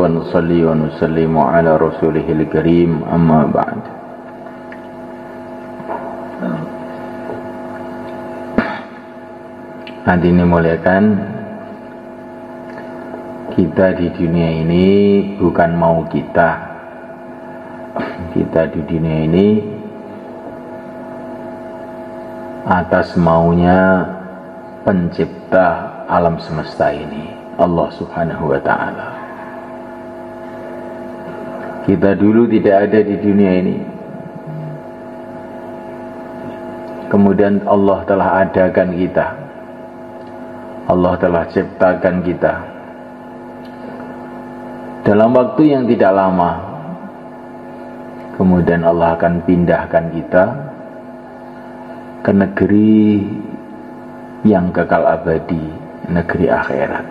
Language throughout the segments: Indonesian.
ونصلي ونسلم على رسوله الكريم أما بعد. Hadirin muliakan, kita di dunia ini bukan mau kita di dunia ini atas maunya pencipta alam semesta ini, Allah Subhanahu wa ta'ala. Kita dulu tidak ada di dunia ini, kemudian Allah telah adakan kita, Allah telah ciptakan kita dalam waktu yang tidak lama. Kemudian Allah akan pindahkan kita ke negeri yang kekal abadi, negeri akhirat.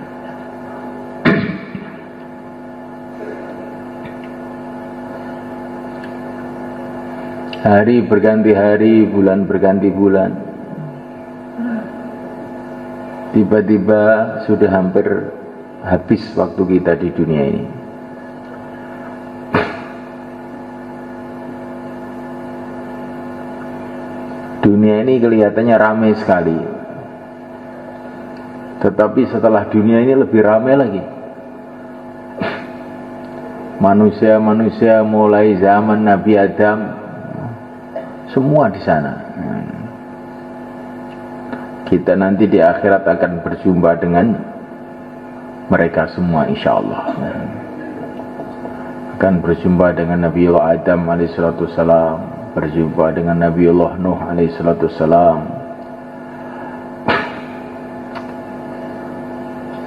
Hari berganti hari, bulan berganti bulan. Tiba-tiba sudah hampir habis waktu kita di dunia ini. Dunia ini kelihatannya ramai sekali, tetapi setelah dunia ini lebih ramai lagi. Manusia-manusia mulai zaman Nabi Adam, semua di sana. Kita nanti di akhirat akan berjumpa dengan mereka semua, insya Allah. Akan berjumpa dengan Nabiullah Adam alaihissalam, berjumpa dengan Nabiullah Nuh alaihissalam,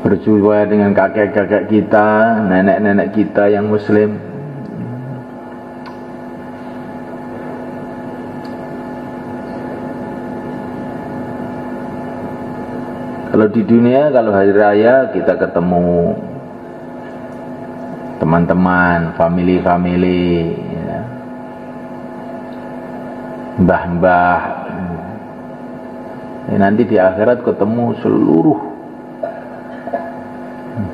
berjumpa dengan kakek-kakek kita, nenek-nenek kita yang muslim. Kalau di dunia, kalau hari raya kita ketemu teman-teman, family-family, ya, mbah-mbah. Nanti di akhirat ketemu seluruh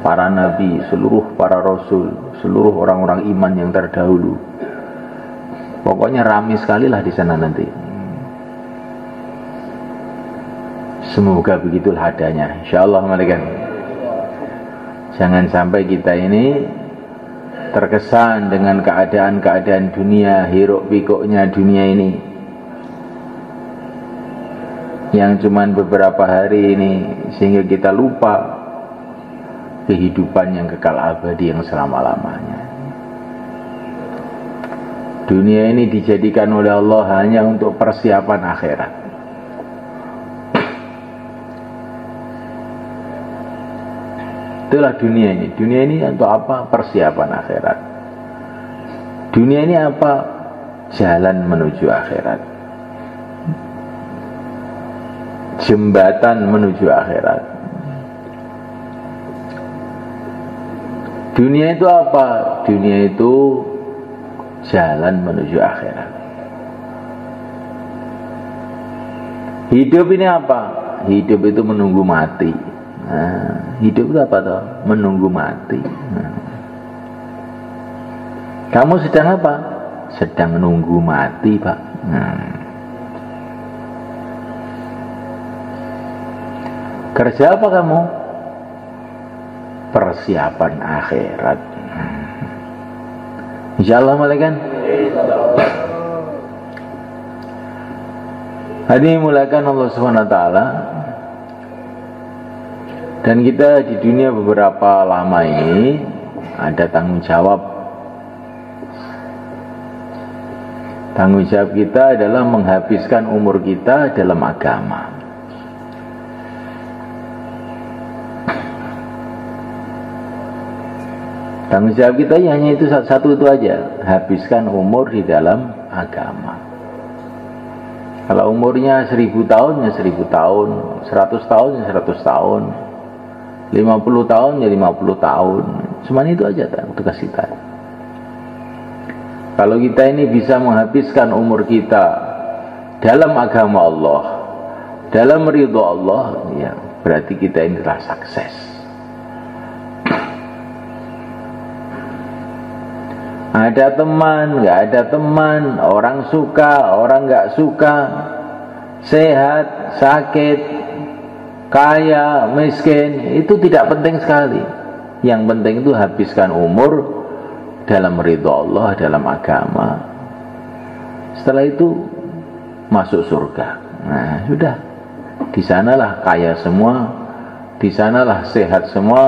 para nabi, seluruh para rasul, seluruh orang-orang iman yang terdahulu. Pokoknya ramai sekali lah di sana nanti. Semoga begitulah adanya, insyaallah. Malaikat, jangan sampai kita ini terkesan dengan keadaan-keadaan dunia, hiruk pikuknya dunia ini yang cuman beberapa hari ini, sehingga kita lupa kehidupan yang kekal abadi yang selama-lamanya. Dunia ini dijadikan oleh Allah hanya untuk persiapan akhirat. Itulah dunia ini. Dunia ini untuk apa? Persiapan akhirat. Dunia ini apa? Jalan menuju akhirat. Jembatan menuju akhirat. Dunia itu apa? Dunia itu jalan menuju akhirat. Hidup ini apa? Hidup itu menunggu mati. Nah, hidup itu apa toh? Menunggu mati. Nah. Kamu sedang apa? Sedang menunggu mati, Pak. Nah. Kerja apa kamu? Persiapan akhirat. Insyaallah, malaikat. Hadirin mulakan Allah Subhanahu wa taala. Dan kita di dunia beberapa lama ini ada tanggung jawab. Tanggung jawab kita adalah menghabiskan umur kita dalam agama. Tanggung jawab kita hanya itu satu itu aja, habiskan umur di dalam agama. Kalau umurnya 1000 tahun ya 1000 tahun, 100 tahun ya 100 tahun, 50 tahun ya 50 tahun. Cuma itu aja tugas kita. Kalau kita ini bisa menghabiskan umur kita dalam agama Allah, dalam ridho Allah, ya berarti kita ini telah sukses. Ada teman, nggak ada teman, orang suka, orang nggak suka, sehat, sakit, kaya, miskin, itu tidak penting sekali. Yang penting itu habiskan umur dalam ridha Allah, dalam agama. Setelah itu masuk surga. Nah, sudah. Di sanalah kaya semua, di sanalah sehat semua,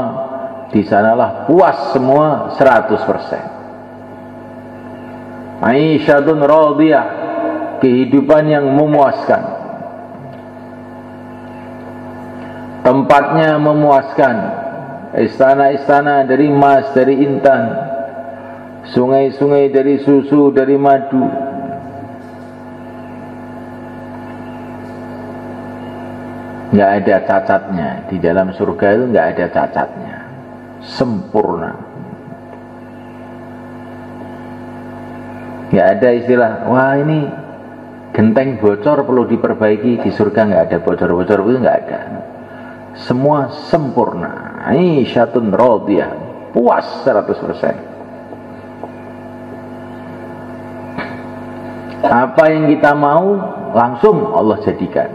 di sanalah puas semua 100%. Aisyatun radiyah, kehidupan yang memuaskan, tempatnya memuaskan, istana-istana dari emas, dari intan, sungai-sungai dari susu, dari madu. Nggak ada cacatnya. Di dalam surga itu nggak ada cacatnya, sempurna. Nggak ada istilah, wah ini genteng bocor perlu diperbaiki. Di surga nggak ada bocor-bocor, itu nggak ada. Semua sempurna. Aisyatun radiyah, puas 100%. Apa yang kita mau langsung Allah jadikan.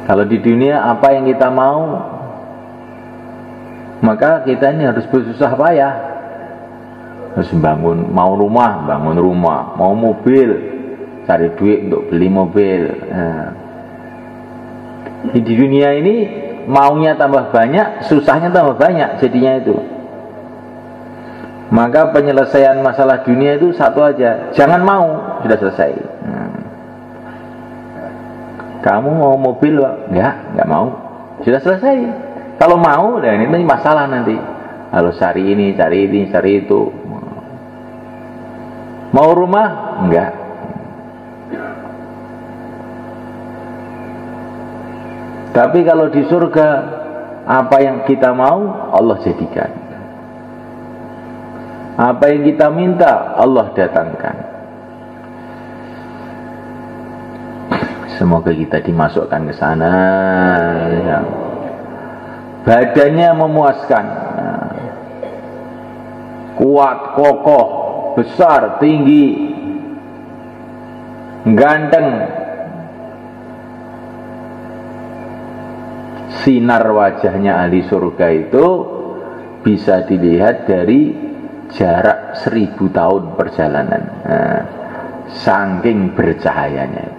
Kalau di dunia apa yang kita mau, maka kita ini harus bersusah payah. Harus bangun, mau rumah, bangun rumah, mau mobil, cari duit untuk beli mobil. Nah, di dunia ini maunya tambah banyak, susahnya tambah banyak jadinya itu. Maka penyelesaian masalah dunia itu satu aja, jangan mau, sudah selesai. Kamu mau mobil, enggak mau, sudah selesai. Kalau mau, dan ini masalah nanti. Kalau cari ini, cari itu. Mau rumah? Enggak. Tapi kalau di surga, apa yang kita mau, Allah jadikan. Apa yang kita minta, Allah datangkan. Semoga kita dimasukkan ke sana. Ya. Badannya memuaskan, kuat, kokoh, besar, tinggi, ganteng. Sinar wajahnya ahli surga itu bisa dilihat dari jarak 1000 tahun perjalanan. Nah, saking bercahayanya itu.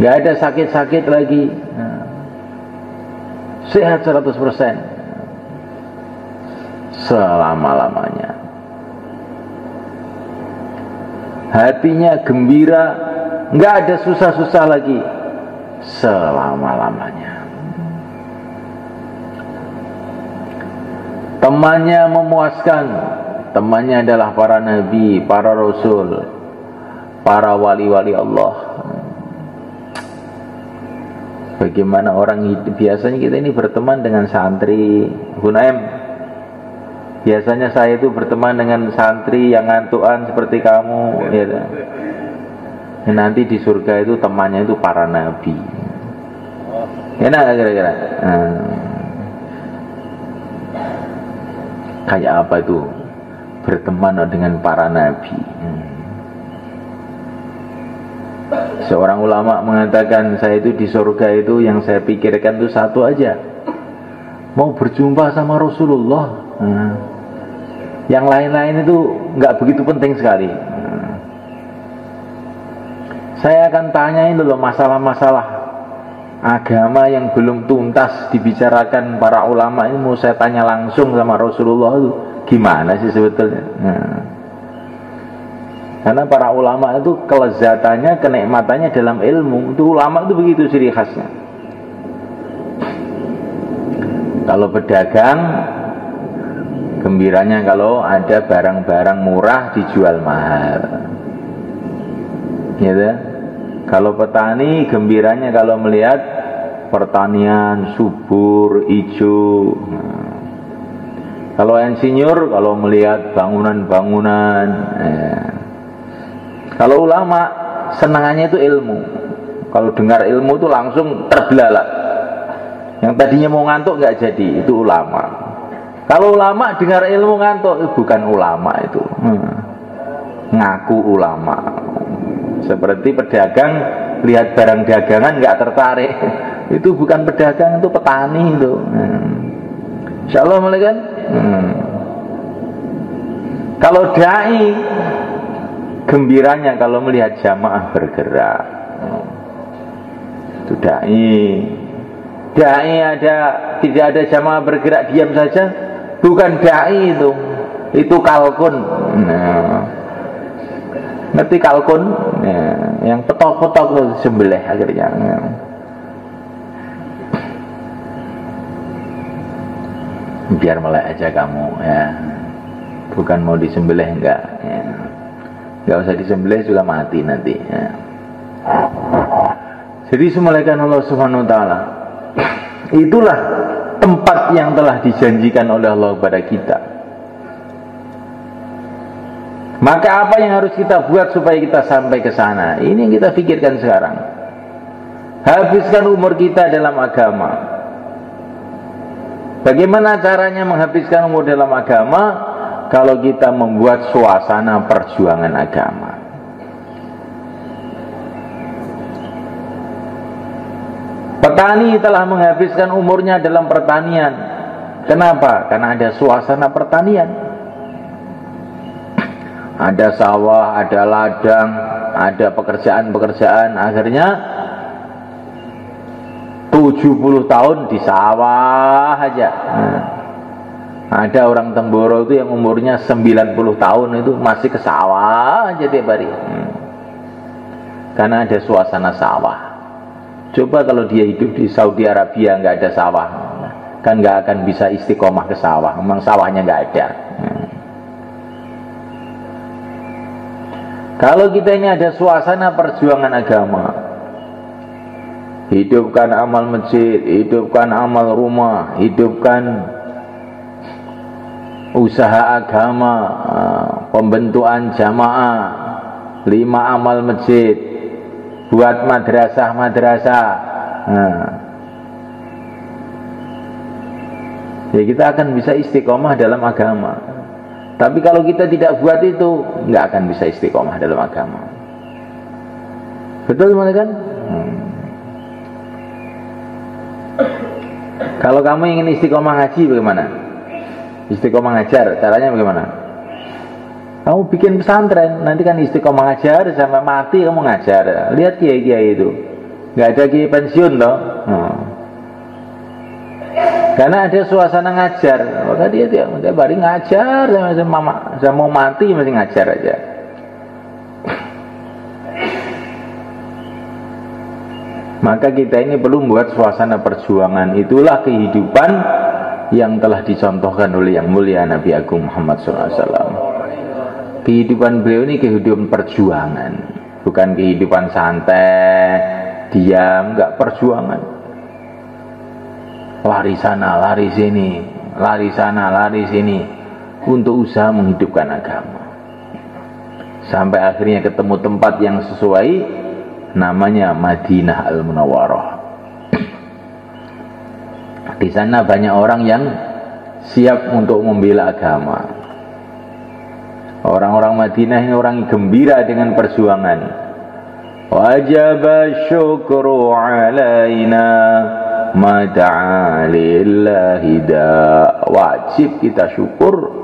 Gak ada sakit-sakit lagi. Nah, sehat 100% selama-lamanya. Hatinya gembira, nggak ada susah-susah lagi selama-lamanya. Temannya memuaskan. Temannya adalah para nabi, para rasul, para wali-wali Allah. Bagaimana orang hidup, biasanya kita ini berteman dengan santri. Hunaim, biasanya saya itu berteman dengan santri yang ngantuan seperti kamu, ya. Nanti di surga itu temannya itu para nabi. Enak gak kira-kira? Kayak apa itu berteman dengan para nabi? Seorang ulama mengatakan, saya itu di surga itu yang saya pikirkan itu satu aja, mau berjumpa sama Rasulullah. Yang lain-lain itu nggak begitu penting sekali. Saya akan tanyain dulu masalah-masalah agama yang belum tuntas dibicarakan para ulama ini, mau saya tanya langsung sama Rasulullah itu gimana sih sebetulnya. Karena para ulama itu kelezatannya, kenikmatannya dalam ilmu. Itu ulama itu begitu ciri khasnya. Kalau pedagang, gembiranya kalau ada barang-barang murah dijual mahal. Gitu. Kalau petani, gembiranya kalau melihat pertanian subur, hijau. Kalau insinyur, kalau melihat bangunan-bangunan. Kalau ulama, senangannya itu ilmu. Kalau dengar ilmu itu langsung terbelalak. Yang tadinya mau ngantuk nggak jadi, itu ulama. Kalau ulama dengar ilmu ngantuk, itu bukan ulama itu. Ngaku ulama. Seperti pedagang lihat barang dagangan nggak tertarik, itu bukan pedagang, itu petani itu. Insya Allah mulai kan. Kalau dai gembiranya kalau melihat jamaah bergerak. Itu dai ada tidak ada jamaah bergerak diam saja, bukan dai itu kalkun. Ngerti kalkun? Yang petok-petok itu sembelih akhirnya. Biar melek aja kamu ya. Bukan mau disembelih enggak ya. Enggak usah disembelih juga mati nanti ya. Jadi semulaikan Allah Subhanahu wa taala. Itulah tempat yang telah dijanjikan oleh Allah kepada kita. Maka apa yang harus kita buat supaya kita sampai ke sana? Ini yang kita pikirkan sekarang. Habiskan umur kita dalam agama. Bagaimana caranya menghabiskan umur dalam agama? Kalau kita membuat suasana perjuangan agama. Petani telah menghabiskan umurnya dalam pertanian. Kenapa? Karena ada suasana pertanian. Ada sawah, ada ladang, ada pekerjaan-pekerjaan. Akhirnya 70 tahun di sawah aja. Ada orang Temboro itu yang umurnya 90 tahun itu masih ke sawah aja tiap hari. Karena ada suasana sawah. Coba kalau dia hidup di Saudi Arabia nggak ada sawah, kan nggak akan bisa istiqomah ke sawah. Memang sawahnya nggak ada. Kalau kita ini ada suasana perjuangan agama, hidupkan amal masjid, hidupkan amal rumah, hidupkan usaha agama, pembentukan jamaah, 5 amal masjid, buat madrasah-madrasah. Ya kita akan bisa istiqomah dalam agama. Tapi kalau kita tidak buat itu, nggak akan bisa istiqomah dalam agama. Betul kan? Kalau kamu ingin istiqomah ngaji bagaimana? Istiqomah ngajar, caranya bagaimana? Kamu bikin pesantren, nanti kan istiqomah ngajar sampai mati kamu ngajar. Lihat kiai-kiai itu, nggak ada kiai pensiun loh. Karena ada suasana ngajar, maka dia bari ngajar sama mau mati masih ngajar aja. Maka kita ini perlu membuat suasana perjuangan. Itulah kehidupan yang telah dicontohkan oleh yang mulia Nabi Agung Muhammad SAW. Kehidupan beliau ini kehidupan perjuangan, bukan kehidupan santai, diam, enggak, perjuangan. Lari sana, lari sini, lari sana, lari sini, untuk usaha menghidupkan agama. Sampai akhirnya ketemu tempat yang sesuai, namanya Madinah Al-Munawwarah. Di sana banyak orang yang siap untuk membela agama. Orang-orang Madinah ini orang gembira dengan perjuangan. Wajaba syukru alaina ma da'a lillahi da. Wajib kita syukur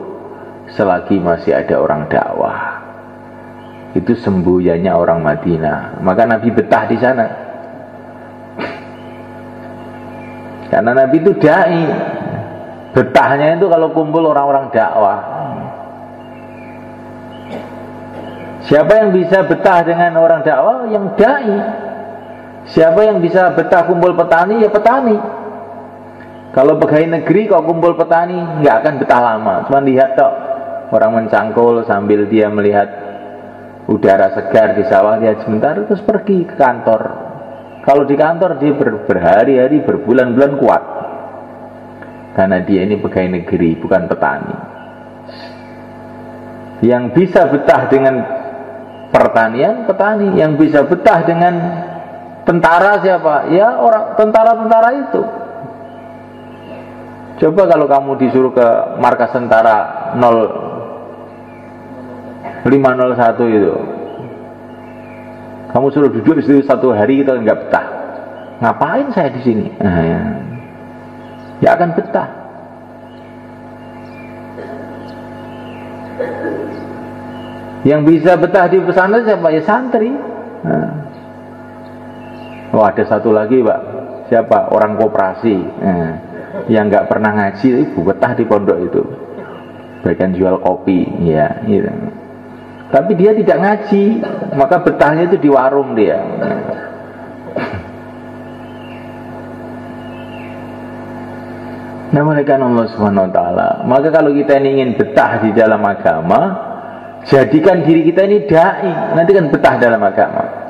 selagi masih ada orang dakwah. Itu semboyannya orang Madinah. Maka Nabi betah di sana. Karena Nabi itu dai. Betahnya itu kalau kumpul orang-orang dakwah. Siapa yang bisa betah dengan orang dakwah? Yang dai. Siapa yang bisa betah kumpul petani? Ya petani. Kalau pegawai negeri kok kumpul petani, nggak akan betah lama. Cuma lihat tok, orang mencangkul sambil dia melihat udara segar di sawah, dia sebentar terus pergi ke kantor. Kalau di kantor dia berhari-hari, berbulan-bulan kuat. Karena dia ini pegawai negeri, bukan petani. Yang bisa betah dengan pertanian, petani. Yang bisa betah dengan tentara siapa? Ya orang tentara-tentara itu. Coba kalau kamu disuruh ke markas tentara 0501 itu, kamu suruh duduk di situ 1 hari, kita nggak betah. Ngapain saya di sini? Ya akan betah. Yang bisa betah di pesantren siapa? Ya santri. Oh, ada satu lagi, Pak. Siapa? Orang koperasi. Yang nggak pernah ngaji, ibu betah di pondok itu. Bahkan jual kopi, ya, gitu. Tapi dia tidak ngaji, maka betahnya itu di warung dia. Namanya Allah Subhanahu wa taala. Maka kalau kita ini ingin betah di dalam agama, jadikan diri kita ini dai, nanti kan betah dalam agama.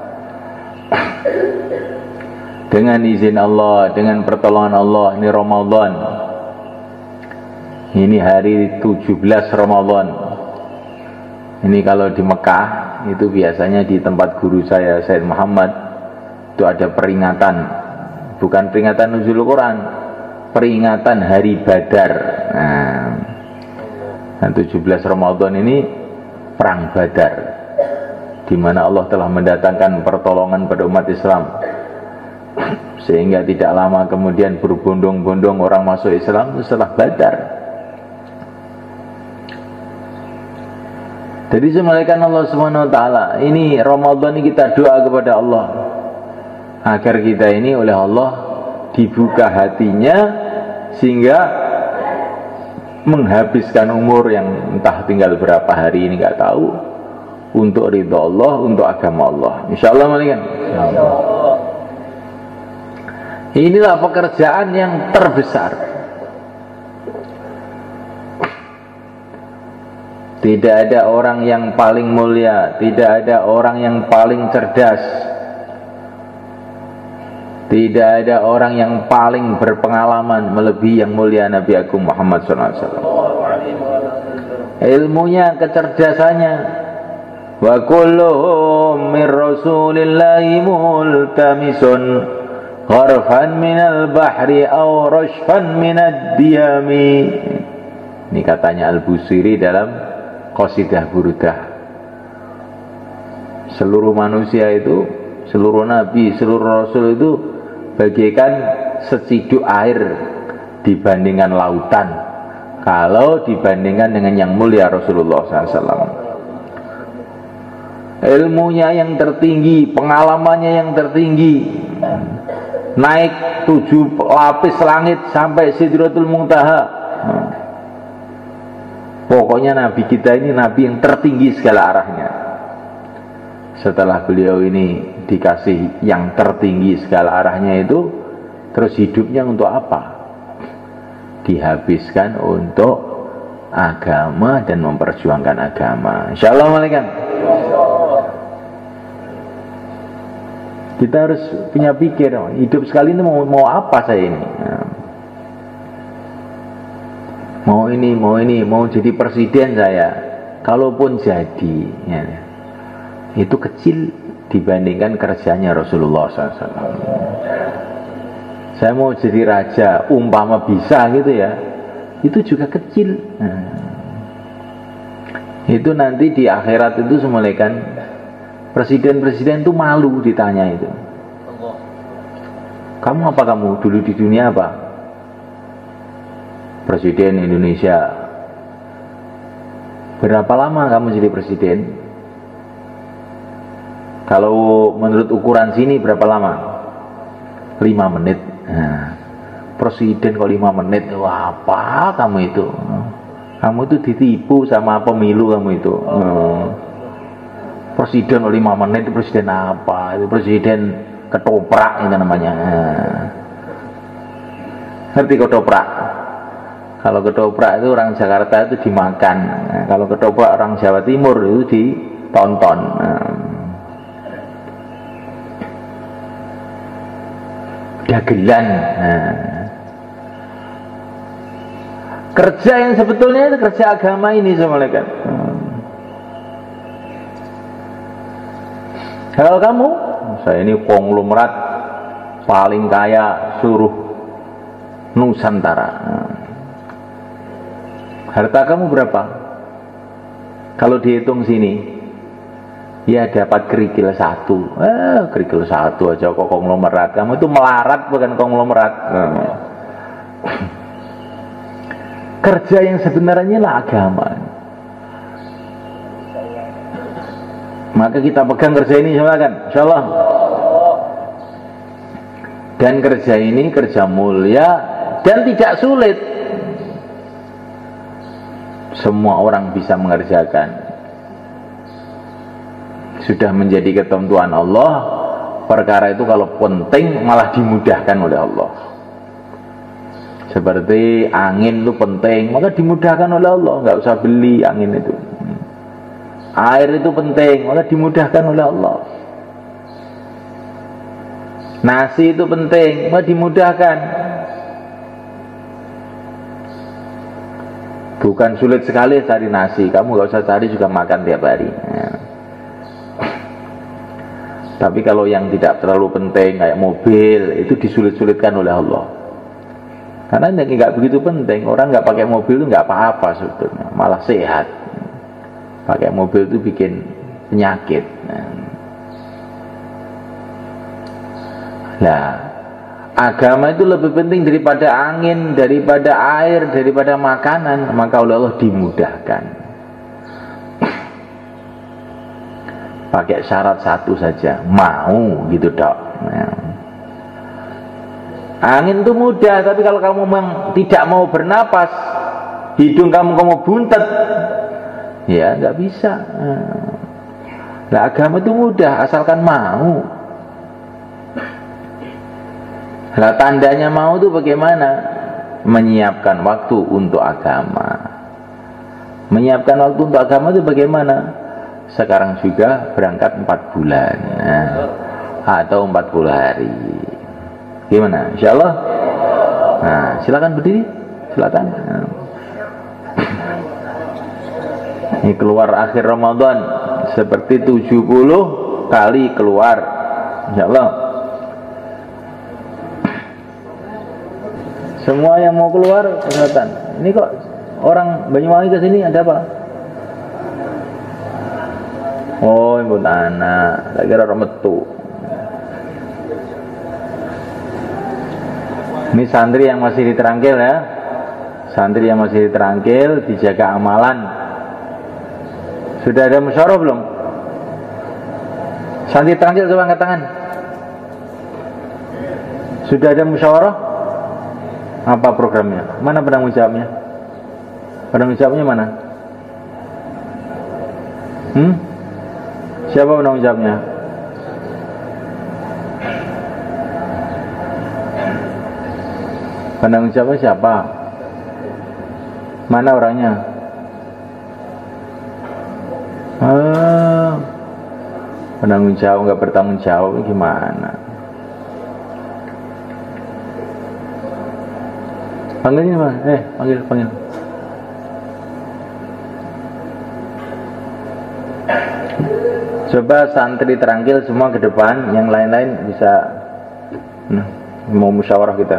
Dengan izin Allah, dengan pertolongan Allah, ini Ramadan. Ini hari 17 Ramadan. Ini kalau di Mekah, itu biasanya di tempat guru saya, Said Muhammad, itu ada peringatan. Bukan peringatan nuzul Quran, peringatan hari Badar. Nah, 17 Ramadan ini perang Badar, di mana Allah telah mendatangkan pertolongan pada umat Islam, sehingga tidak lama kemudian berbondong-bondong orang masuk Islam setelah Badar. Jadi semalakan Allah Subhanahu wa taala, ini Ramadan ini kita doa kepada Allah agar kita ini oleh Allah dibuka hatinya sehingga menghabiskan umur yang entah tinggal berapa hari ini nggak tahu, untuk ridha Allah, untuk agama Allah. Insyaallah malikan. Inilah pekerjaan yang terbesar. Tidak ada orang yang paling mulia, tidak ada orang yang paling cerdas, tidak ada orang yang paling berpengalaman melebihi yang mulia Nabi Agung Muhammad SAW. Ilmunya, kecerdasannya. Wa kulluhum min rasulillahi multamisun gharfan minal bahri aw rashfan minad diyami. Ini katanya Al-Busiri dalam Qasidah Burdah. Seluruh manusia itu, seluruh nabi, seluruh rasul itu bagaikan seciduk air dibandingkan lautan, kalau dibandingkan dengan yang mulia Rasulullah SAW. Ilmunya yang tertinggi, pengalamannya yang tertinggi, naik 7 lapis langit sampai Sidratul Muntaha. Pokoknya Nabi kita ini Nabi yang tertinggi segala arahnya. Setelah beliau ini dikasih yang tertinggi segala arahnya itu, terus hidupnya untuk apa? Dihabiskan untuk agama dan memperjuangkan agama. Insyaallah malaikat. Kita harus punya pikir, hidup sekali ini mau apa saya ini? Mau jadi presiden saya. Kalaupun jadi, ya, itu kecil dibandingkan kerjanya Rasulullah SAW. Saya mau jadi raja, umpama bisa gitu ya, itu juga kecil. Itu nanti di akhirat itu semulaikan presiden-presiden itu malu ditanya itu. Kamu apa, kamu dulu di dunia apa? Presiden Indonesia. Berapa lama kamu jadi presiden? Kalau menurut ukuran sini berapa lama? 5 menit. Nah, presiden kok 5 menit? Wah, apa kamu itu? Kamu itu ditipu sama pemilu kamu itu. Presiden 5 menit, presiden apa? Itu presiden ketoprak itu namanya. Ngerti ketoprak? Kalau ketoprak itu orang Jakarta itu dimakan. Kalau ketoprak orang Jawa Timur itu ditonton. Dagelan. Kerja yang sebetulnya itu kerja agama ini semalakan. Kalau kamu, saya ini konglomerat paling kaya seluruh Nusantara. Harta kamu berapa? Kalau dihitung sini, ya dapat kerikil satu. Kerikil satu aja kok konglomerat. Kamu itu melarat bukan konglomerat. Kerja yang sebenarnya lah agama. Maka kita pegang kerja ini silakan, insyaallah. Dan kerja ini kerja mulia dan tidak sulit. Semua orang bisa mengerjakan. Sudah menjadi ketentuan Allah. Perkara itu kalau penting malah dimudahkan oleh Allah. Seperti angin itu penting, maka dimudahkan oleh Allah. Nggak usah beli angin itu. Air itu penting, maka dimudahkan oleh Allah. Nasi itu penting, maka dimudahkan. Bukan sulit sekali cari nasi, kamu nggak usah cari juga makan tiap hari. Tapi kalau yang tidak terlalu penting kayak mobil, itu disulit-sulitkan oleh Allah. Karena yang nggak begitu penting, orang nggak pakai mobil itu nggak apa-apa sebetulnya, malah sehat. Pakai mobil itu bikin penyakit. Nah, agama itu lebih penting daripada angin, daripada air, daripada makanan. Maka oleh Allah dimudahkan. Pakai syarat satu saja, mau gitu dok. Angin itu mudah, tapi kalau kamu memang tidak mau bernapas, hidung kamu buntet, ya nggak bisa. Nah, agama itu mudah asalkan mau. Nah, tandanya mau itu bagaimana? Menyiapkan waktu untuk agama. Menyiapkan waktu untuk agama itu bagaimana? Sekarang juga berangkat 4 bulan atau 40 hari. Gimana? Insya Allah. Nah, silakan berdiri. Silakan. Ini keluar akhir Ramadan seperti 70 kali keluar. Insya Allah. Semua yang mau keluar kesehatan. Ini kok orang Banyuwangi ke sini ada apa? Oh, ibu anak. Saya kira orang metu. Ini santri yang masih diterangkil ya. Santri yang masih diterangkil, dijaga amalan. Sudah ada musyawarah belum? Santri terangkil coba angkat tangan. Sudah ada musyawarah? Apa programnya? Mana penanggung jawabnya? Penanggung jawabnya mana? Siapa penanggung jawabnya? Penanggung jawabnya siapa? Mana orangnya? Penanggung jawab nggak bertanggung jawab gimana? Panggilnya Mas, panggil. Coba santri terangkil semua ke depan, yang lain-lain bisa mau musyawarah kita.